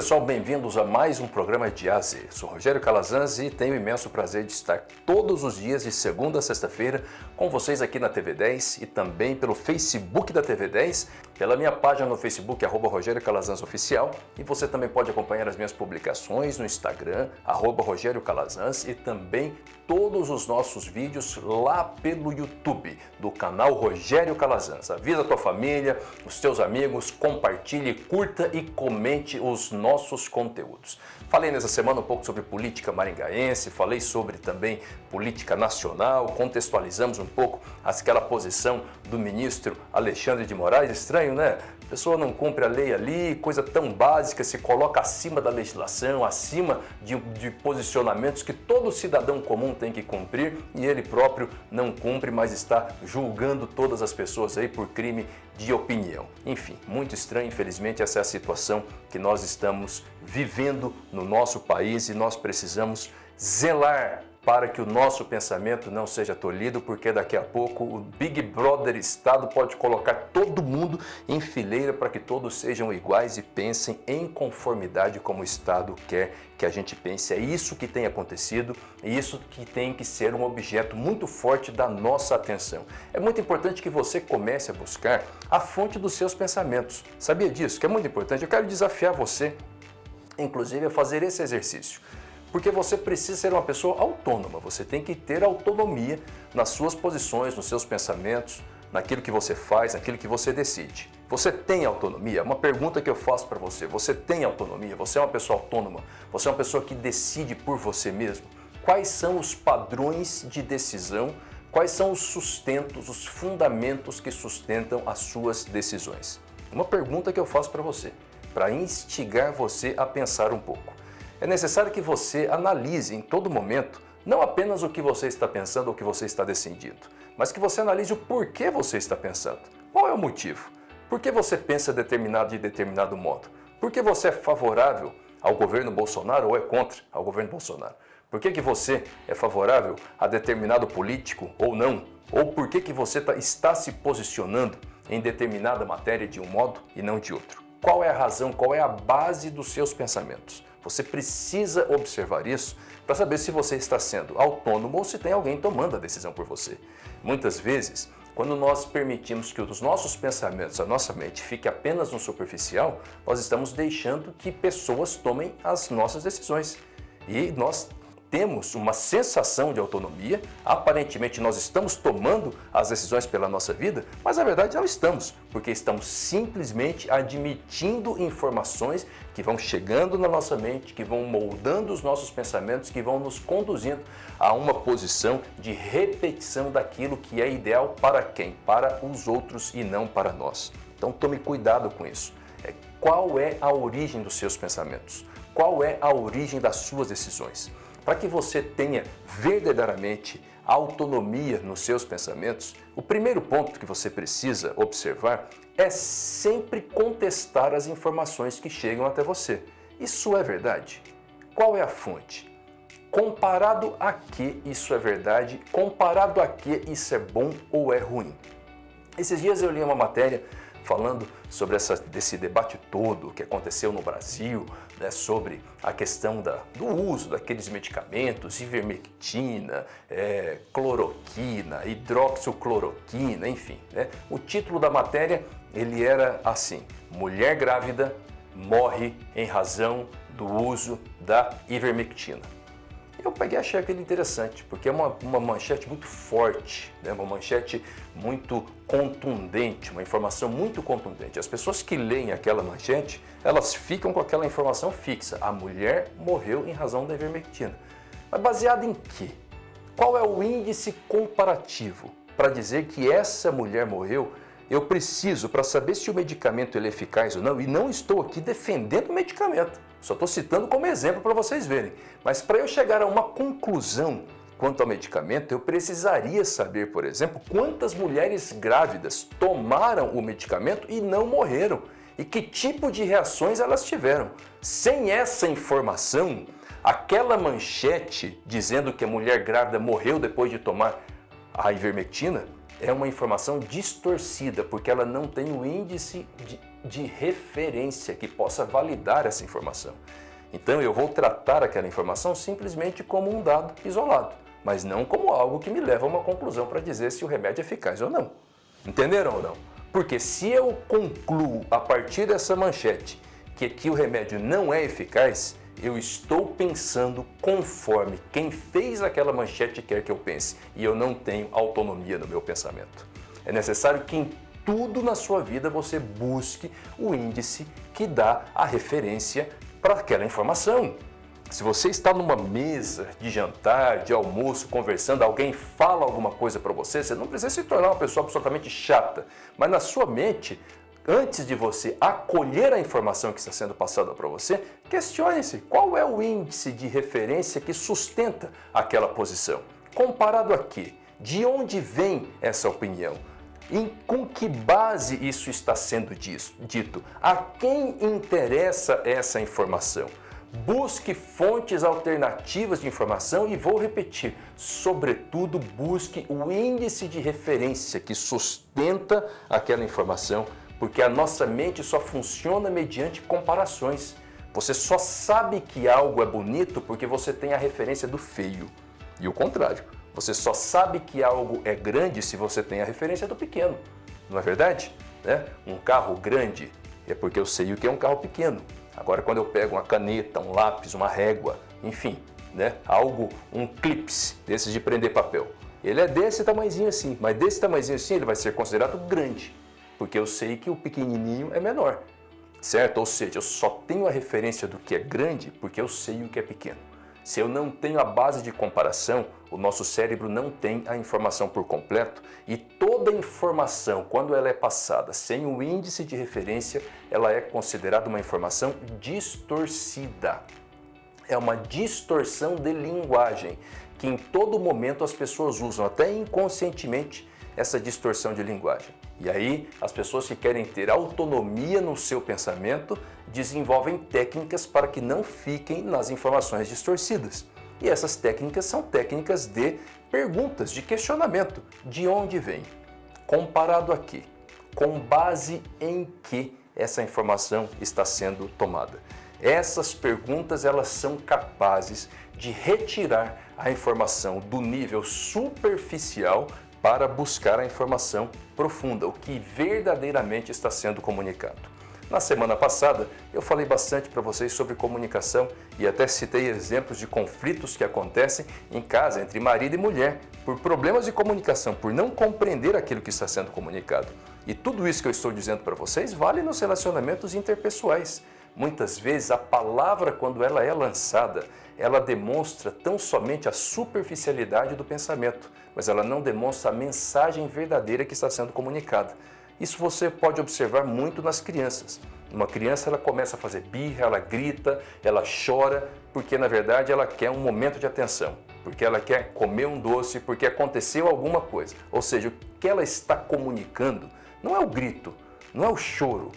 pessoal, bem-vindos a mais um programa de A a Z. Sou Rogério Calazans e tenho o imenso prazer de estar todos os dias de segunda a sexta-feira com vocês aqui na TV10 e também pelo Facebook da TV10, pela minha página no Facebook, Rogério Calazans Oficial, e você também pode acompanhar as minhas publicações no Instagram, Rogério Calazans, e também todos os nossos vídeos lá pelo YouTube, do canal Rogério Calazans. Avisa a tua família, os teus amigos, compartilhe, curta e comente os nossos conteúdos. Falei nessa semana um pouco sobre política maringaense, falei sobre também política nacional, contextualizamos um pouco aquela posição do ministro Alexandre de Moraes. Estranho, né? A pessoa não cumpre a lei ali, coisa tão básica, se coloca acima da legislação, acima de posicionamentos que todo cidadão comum tem que cumprir, e ele próprio não cumpre, mas está julgando todas as pessoas aí por crime de opinião. Enfim, muito estranho, infelizmente, essa é a situação que nós estamos vivendo no nosso país e nós precisamos zelar para que o nosso pensamento não seja tolhido, porque daqui a pouco o Big Brother Estado pode colocar todo mundo em fileira para que todos sejam iguais e pensem em conformidade como o Estado quer que a gente pense. É isso que tem acontecido e isso que tem que ser um objeto muito forte da nossa atenção. É muito importante que você comece a buscar a fonte dos seus pensamentos. Sabia disso? Que é muito importante. Eu quero desafiar você, inclusive, a fazer esse exercício. Porque você precisa ser uma pessoa autônoma, você tem que ter autonomia nas suas posições, nos seus pensamentos, naquilo que você faz, naquilo que você decide. Você tem autonomia? Uma pergunta que eu faço para você: você tem autonomia? Você é uma pessoa autônoma? Você é uma pessoa que decide por você mesmo? Quais são os padrões de decisão? Quais são os sustentos, os fundamentos que sustentam as suas decisões? Uma pergunta que eu faço para você, para instigar você a pensar um pouco. É necessário que você analise em todo momento, não apenas o que você está pensando ou o que você está decidindo, mas que você analise o porquê você está pensando. Qual é o motivo? Por que você pensa de determinado modo? Por que você é favorável ao governo Bolsonaro ou é contra ao governo Bolsonaro? Por que você é favorável a determinado político ou não? Ou por que você está se posicionando em determinada matéria de um modo e não de outro? Qual é a razão, qual é a base dos seus pensamentos? Você precisa observar isso para saber se você está sendo autônomo ou se tem alguém tomando a decisão por você. Muitas vezes, quando nós permitimos que os nossos pensamentos, a nossa mente, fique apenas no superficial, nós estamos deixando que pessoas tomem as nossas decisões. E nós temos uma sensação de autonomia, aparentemente nós estamos tomando as decisões pela nossa vida, mas na verdade não estamos, porque estamos simplesmente admitindo informações que vão chegando na nossa mente, que vão moldando os nossos pensamentos, que vão nos conduzindo a uma posição de repetição daquilo que é ideal para quem? Para os outros e não para nós. Então tome cuidado com isso. Qual é a origem dos seus pensamentos? Qual é a origem das suas decisões? Para que você tenha verdadeiramente autonomia nos seus pensamentos, o primeiro ponto que você precisa observar é sempre contestar as informações que chegam até você. Isso é verdade? Qual é a fonte? Comparado a que isso é verdade? Comparado a que isso é bom ou é ruim? Esses dias eu li uma matéria falando sobre desse debate todo que aconteceu no Brasil, né, sobre a questão do uso daqueles medicamentos, ivermectina, cloroquina, hidroxicloroquina, enfim. Né? O título da matéria ele era assim: mulher grávida morre em razão do uso da ivermectina. Eu peguei e achei aquilo interessante, porque é uma manchete muito forte, né? Uma manchete muito contundente, uma informação muito contundente. As pessoas que leem aquela manchete, elas ficam com aquela informação fixa. A mulher morreu em razão da ivermectina. Mas baseado em quê? Qual é o índice comparativo para dizer que essa mulher morreu? Eu preciso, para saber se o medicamento ele é eficaz ou não, e não estou aqui defendendo o medicamento, só estou citando como exemplo para vocês verem. Mas para eu chegar a uma conclusão quanto ao medicamento, eu precisaria saber, por exemplo, quantas mulheres grávidas tomaram o medicamento e não morreram, e que tipo de reações elas tiveram. Sem essa informação, aquela manchete dizendo que a mulher grávida morreu depois de tomar a ivermectina, é uma informação distorcida, porque ela não tem um índice de referência que possa validar essa informação. Então eu vou tratar aquela informação simplesmente como um dado isolado, mas não como algo que me leva a uma conclusão para dizer se o remédio é eficaz ou não. Entenderam ou não? Porque se eu concluo a partir dessa manchete que o remédio não é eficaz, eu estou pensando conforme quem fez aquela manchete quer que eu pense, e eu não tenho autonomia no meu pensamento. É necessário que em tudo na sua vida você busque o índice que dá a referência para aquela informação. Se você está numa mesa de jantar, de almoço, conversando, alguém fala alguma coisa para você, você não precisa se tornar uma pessoa absolutamente chata, mas na sua mente, antes de você acolher a informação que está sendo passada para você, questione-se qual é o índice de referência que sustenta aquela posição. Comparado a quê? De onde vem essa opinião? Com que base isso está sendo dito? A quem interessa essa informação? Busque fontes alternativas de informação e vou repetir, sobretudo busque o índice de referência que sustenta aquela informação, porque a nossa mente só funciona mediante comparações. Você só sabe que algo é bonito porque você tem a referência do feio. E o contrário, você só sabe que algo é grande se você tem a referência do pequeno. Não é verdade? Um carro grande é porque eu sei o que é um carro pequeno. Agora, quando eu pego uma caneta, um lápis, uma régua, enfim, um clips desses de prender papel, ele é desse tamanhozinho assim, mas desse tamanhozinho assim ele vai ser considerado grande, porque eu sei que o pequenininho é menor, certo? Ou seja, eu só tenho a referência do que é grande porque eu sei o que é pequeno. Se eu não tenho a base de comparação, o nosso cérebro não tem a informação por completo e toda informação, quando ela é passada sem o índice de referência, ela é considerada uma informação distorcida. É uma distorção de linguagem que em todo momento as pessoas usam, até inconscientemente, essa distorção de linguagem. E aí, as pessoas que querem ter autonomia no seu pensamento desenvolvem técnicas para que não fiquem nas informações distorcidas. E essas técnicas são técnicas de perguntas, de questionamento. De onde vem? Comparado a quê? Com base em que essa informação está sendo tomada? Essas perguntas, elas são capazes de retirar a informação do nível superficial para buscar a informação profunda, o que verdadeiramente está sendo comunicado. Na semana passada, eu falei bastante para vocês sobre comunicação e até citei exemplos de conflitos que acontecem em casa entre marido e mulher por problemas de comunicação, por não compreender aquilo que está sendo comunicado. E tudo isso que eu estou dizendo para vocês vale nos relacionamentos interpessoais. Muitas vezes a palavra, quando ela é lançada, ela demonstra tão somente a superficialidade do pensamento, mas ela não demonstra a mensagem verdadeira que está sendo comunicada. Isso você pode observar muito nas crianças. Uma criança, ela começa a fazer birra, ela grita, ela chora, porque na verdade ela quer um momento de atenção, porque ela quer comer um doce, porque aconteceu alguma coisa. Ou seja, o que ela está comunicando não é o grito, não é o choro,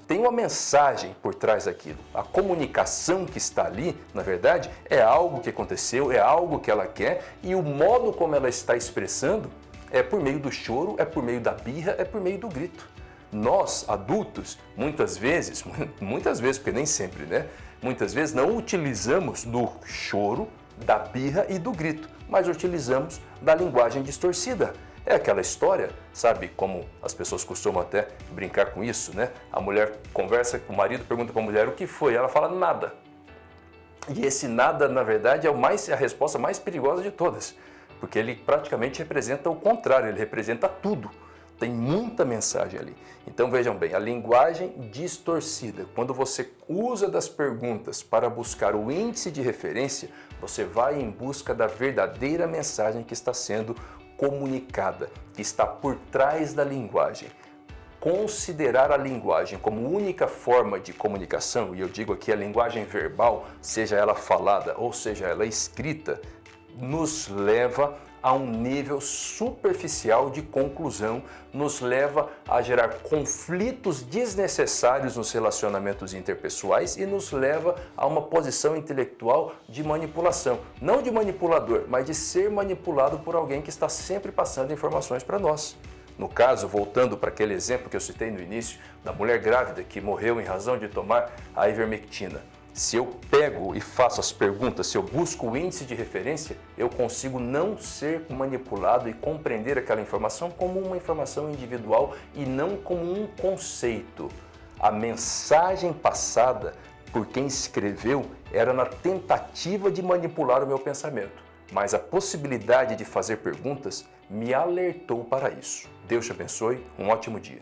tem uma mensagem por trás daquilo. A comunicação que está ali, na verdade, é algo que aconteceu, é algo que ela quer e o modo como ela está expressando é por meio do choro, é por meio da birra, é por meio do grito. Nós, adultos, muitas vezes, porque nem sempre, muitas vezes não utilizamos do choro, da birra e do grito, mas utilizamos da linguagem distorcida. É aquela história, sabe, como as pessoas costumam até brincar com isso, A mulher conversa com o marido, pergunta para a mulher o que foi, ela fala nada. E esse nada, na verdade, é a resposta mais perigosa de todas, porque ele praticamente representa o contrário, ele representa tudo. Tem muita mensagem ali. Então vejam bem, a linguagem distorcida, quando você usa das perguntas para buscar o índice de referência, você vai em busca da verdadeira mensagem que está sendo comunicada, que está por trás da linguagem. Considerar a linguagem como única forma de comunicação, e eu digo aqui a linguagem verbal, seja ela falada ou seja ela escrita, nos leva a um nível superficial de conclusão, nos leva a gerar conflitos desnecessários nos relacionamentos interpessoais e nos leva a uma posição intelectual de manipulação. Não de manipulador, mas de ser manipulado por alguém que está sempre passando informações para nós. No caso, voltando para aquele exemplo que eu citei no início, da mulher grávida que morreu em razão de tomar a ivermectina. Se eu pego e faço as perguntas, se eu busco o índice de referência, eu consigo não ser manipulado e compreender aquela informação como uma informação individual e não como um conceito. A mensagem passada por quem escreveu era na tentativa de manipular o meu pensamento, mas a possibilidade de fazer perguntas me alertou para isso. Deus te abençoe, um ótimo dia.